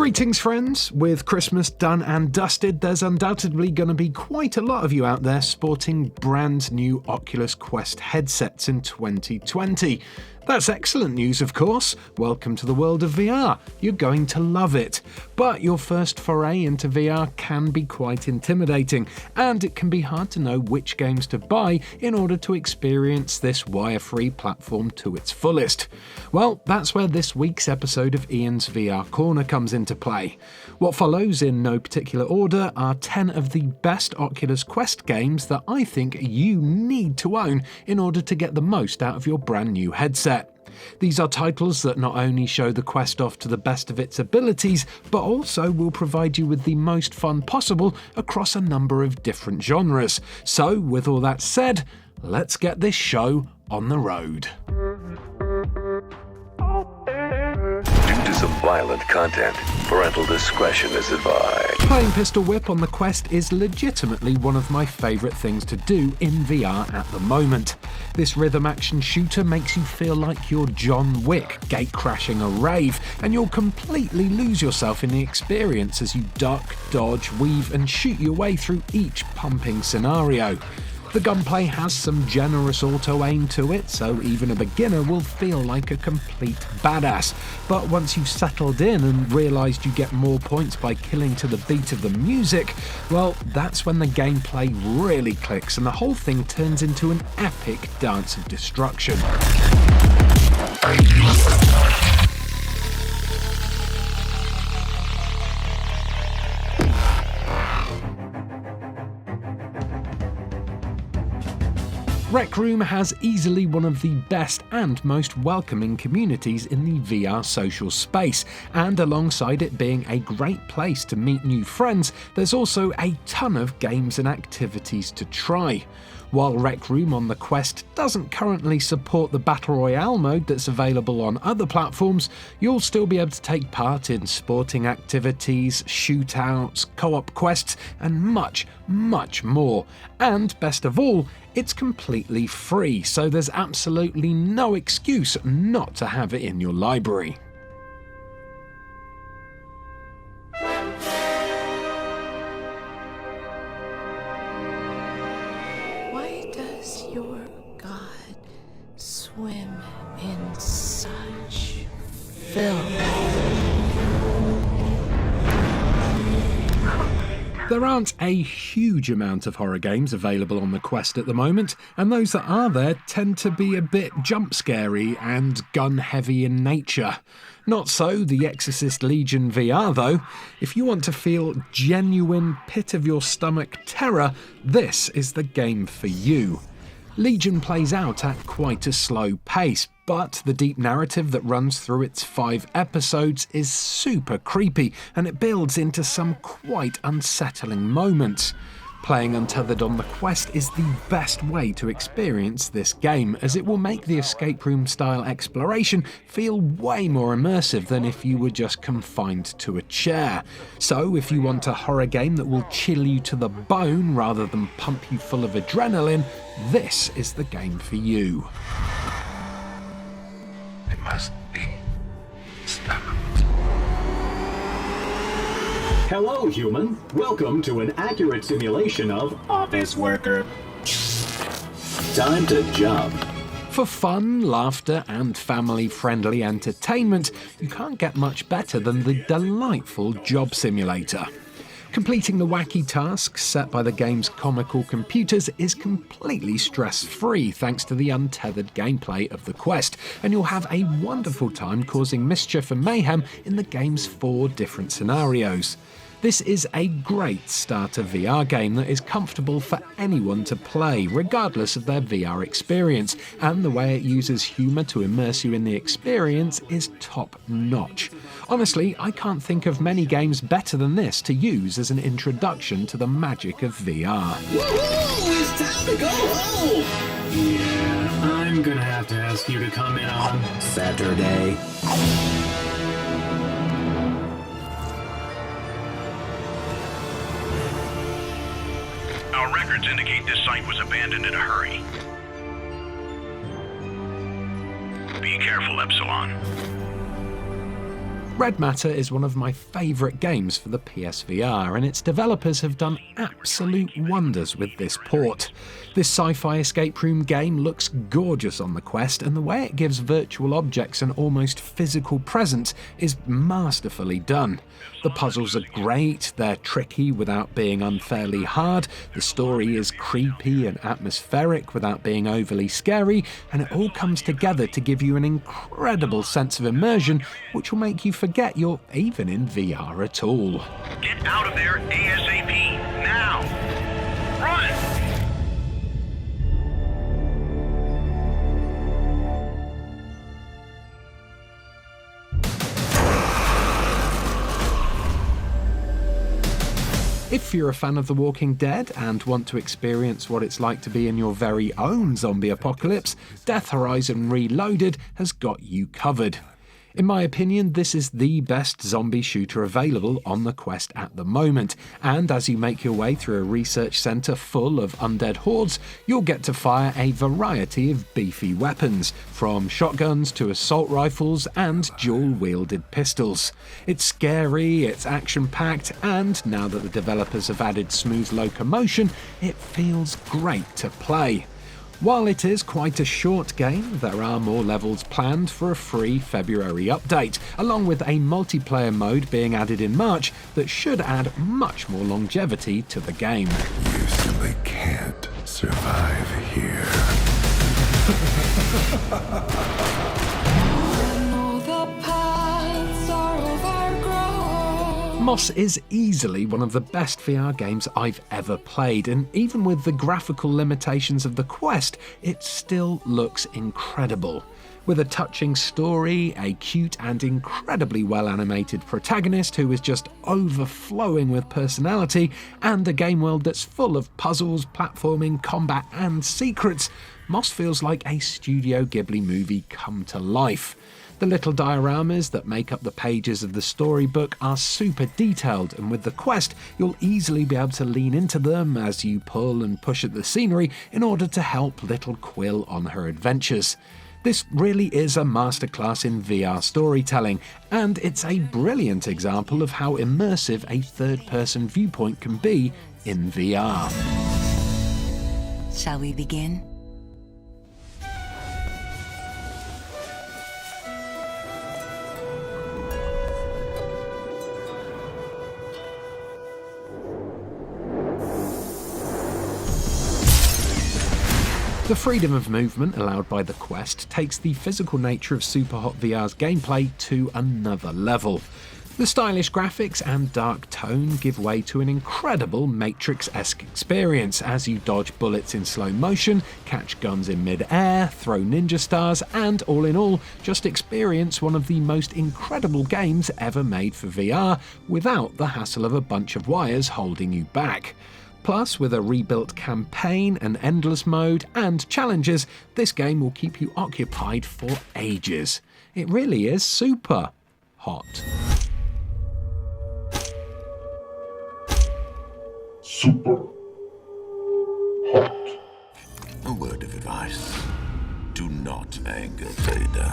Greetings friends, with Christmas done and dusted, there's undoubtedly going to be quite a lot of you out there sporting brand new Oculus Quest headsets in 2020. That's excellent news, of course. Welcome to the world of VR. You're going to love it. But your first foray into VR can be quite intimidating, and it can be hard to know which games to buy in order to experience this wire-free platform to its fullest. Well, that's where this week's episode of Ian's VR Corner comes into play. What follows in no particular order are 10 of the best Oculus Quest games that I think you need to own in order to get the most out of your brand new headset. These are titles that not only show the Quest off to the best of its abilities, but also will provide you with the most fun possible across a number of different genres. So, with all that said, let's get this show on the road. Due to some violent content, parental discretion is advised. Playing Pistolwhip on the Quest is legitimately one of my favourite things to do in VR at the moment. This rhythm action shooter makes you feel like you're John Wick gate-crashing a rave, and you'll completely lose yourself in the experience as you duck, dodge, weave and shoot your way through each pumping scenario. The gunplay has some generous auto-aim to it, so even a beginner will feel like a complete badass. But once you've settled in and realised you get more points by killing to the beat of the music, well, that's when the gameplay really clicks and the whole thing turns into an epic dance of destruction. Rec Room has easily one of the best and most welcoming communities in the VR social space, and alongside it being a great place to meet new friends, there's also a ton of games and activities to try. While Rec Room on the Quest doesn't currently support the Battle Royale mode that's available on other platforms, you'll still be able to take part in sporting activities, shootouts, co-op quests, and much, much more. And best of all, it's completely free, so there's absolutely no excuse not to have it in your library. Why does your god swim in such filth? There aren't a huge amount of horror games available on the Quest at the moment, and those that are there tend to be a bit jump-scary and gun-heavy in nature. Not so the Exorcist Legion VR though. If you want to feel genuine pit-of-your-stomach terror, this is the game for you. Legion plays out at quite a slow pace, but the deep narrative that runs through its 5 episodes is super creepy, and it builds into some quite unsettling moments. Playing Untethered on the Quest is the best way to experience this game, as it will make the escape room style exploration feel way more immersive than if you were just confined to a chair. So if you want a horror game that will chill you to the bone rather than pump you full of adrenaline, this is the game for you. It must be stopped. Hello, human. Welcome to an accurate simulation of office worker. Time to jump. For fun, laughter, and family-friendly entertainment, you can't get much better than the delightful Job Simulator. Completing the wacky tasks set by the game's comical computers is completely stress-free thanks to the untethered gameplay of the Quest, and you'll have a wonderful time causing mischief and mayhem in the game's 4 different scenarios. This is a great starter VR game that is comfortable for anyone to play, regardless of their VR experience, and the way it uses humour to immerse you in the experience is top-notch. Honestly, I can't think of many games better than this to use as an introduction to the magic of VR. Woohoo! It's time to go home! Yeah, I'm gonna have to ask you to come in on Saturday. Our records indicate this site was abandoned in a hurry. Be careful, Epsilon. Red Matter is one of my favourite games for the PSVR, and its developers have done absolute wonders with this port. This sci-fi escape room game looks gorgeous on the Quest, and the way it gives virtual objects an almost physical presence is masterfully done. The puzzles are great, they're tricky without being unfairly hard, the story is creepy and atmospheric without being overly scary, and it all comes together to give you an incredible sense of immersion, which will make you forget you're even in VR at all. Get out of there ASAP, now! Run! If you're a fan of The Walking Dead and want to experience what it's like to be in your very own zombie apocalypse, Death Horizon Reloaded has got you covered. In my opinion, this is the best zombie shooter available on the Quest at the moment, and as you make your way through a research centre full of undead hordes, you'll get to fire a variety of beefy weapons, from shotguns to assault rifles and dual-wielded pistols. It's scary, it's action-packed, and now that the developers have added smooth locomotion, it feels great to play. While it is quite a short game, there are more levels planned for a free February update, along with a multiplayer mode being added in March that should add much more longevity to the game. You simply can't survive here. Moss is easily one of the best VR games I've ever played, and even with the graphical limitations of the Quest, it still looks incredible. With a touching story, a cute and incredibly well-animated protagonist who is just overflowing with personality, and a game world that's full of puzzles, platforming, combat and secrets, Moss feels like a Studio Ghibli movie come to life. The little dioramas that make up the pages of the storybook are super detailed, and with the Quest, you'll easily be able to lean into them as you pull and push at the scenery in order to help little Quill on her adventures. This really is a masterclass in VR storytelling, and it's a brilliant example of how immersive a third-person viewpoint can be in VR. Shall we begin? The freedom of movement allowed by the Quest takes the physical nature of Superhot VR's gameplay to another level. The stylish graphics and dark tone give way to an incredible Matrix-esque experience as you dodge bullets in slow motion, catch guns in mid-air, throw ninja stars, and all in all, just experience one of the most incredible games ever made for VR without the hassle of a bunch of wires holding you back. Plus, with a rebuilt campaign, an endless mode, and challenges, this game will keep you occupied for ages. It really is super hot. Super hot. A word of advice. Do not anger Vader.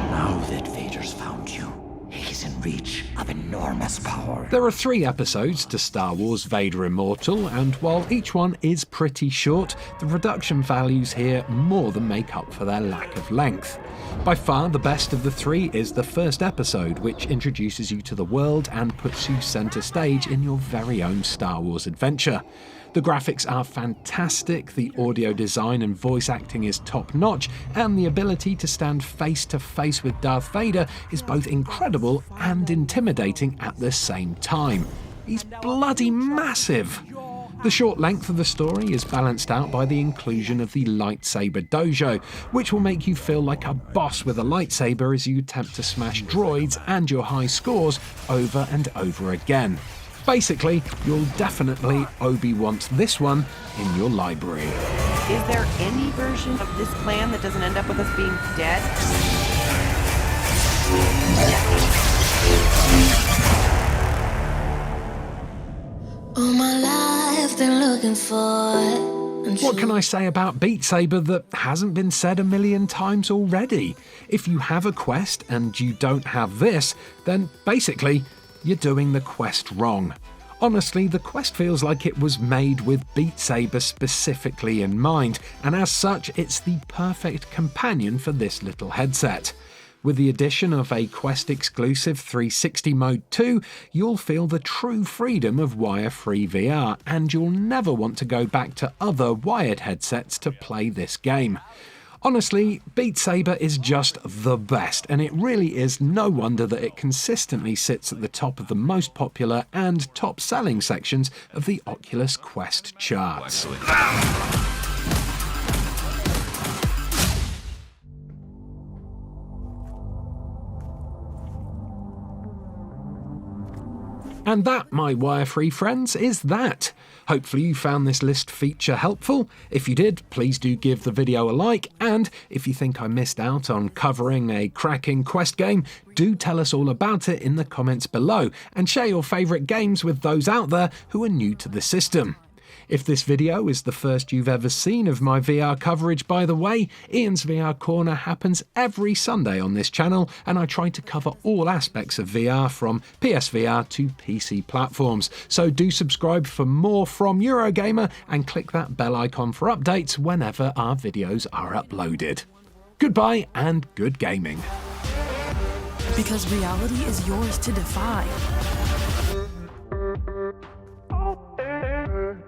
Now that Vader's found you, he's in reach of enormous power. There are 3 episodes to Star Wars Vader Immortal, and while each one is pretty short, the production values here more than make up for their lack of length. By far the best of the 3 is the first episode, which introduces you to the world and puts you centre stage in your very own Star Wars adventure. The graphics are fantastic, the audio design and voice acting is top-notch, and the ability to stand face-to-face with Darth Vader is both incredible and intimidating at the same time. He's bloody massive! The short length of the story is balanced out by the inclusion of the lightsaber dojo, which will make you feel like a boss with a lightsaber as you attempt to smash droids and your high scores over and over again. Basically, you'll definitely Obi-Want this one in your library. Is there any version of this plan that doesn't end up with us being dead? All my life been looking for What can I say about Beat Saber that hasn't been said a million times already? If you have a Quest and you don't have this, then basically you're doing the Quest wrong. Honestly, the Quest feels like it was made with Beat Saber specifically in mind, and as such, it's the perfect companion for this little headset. With the addition of a Quest-exclusive 360 mode too, you'll feel the true freedom of wire-free VR, and you'll never want to go back to other wired headsets to play this game. Honestly, Beat Saber is just the best, and it really is no wonder that it consistently sits at the top of the most popular and top-selling sections of the Oculus Quest charts. And that, my wire-free friends, is that. Hopefully you found this list feature helpful. If you did, please do give the video a like, and if you think I missed out on covering a cracking Quest game, do tell us all about it in the comments below, and share your favourite games with those out there who are new to the system. If this video is the first you've ever seen of my VR coverage, by the way, Ian's VR Corner happens every Sunday on this channel, and I try to cover all aspects of VR from PSVR to PC platforms. So do subscribe for more from Eurogamer and click that bell icon for updates whenever our videos are uploaded. Goodbye and good gaming. Because reality is yours to defy.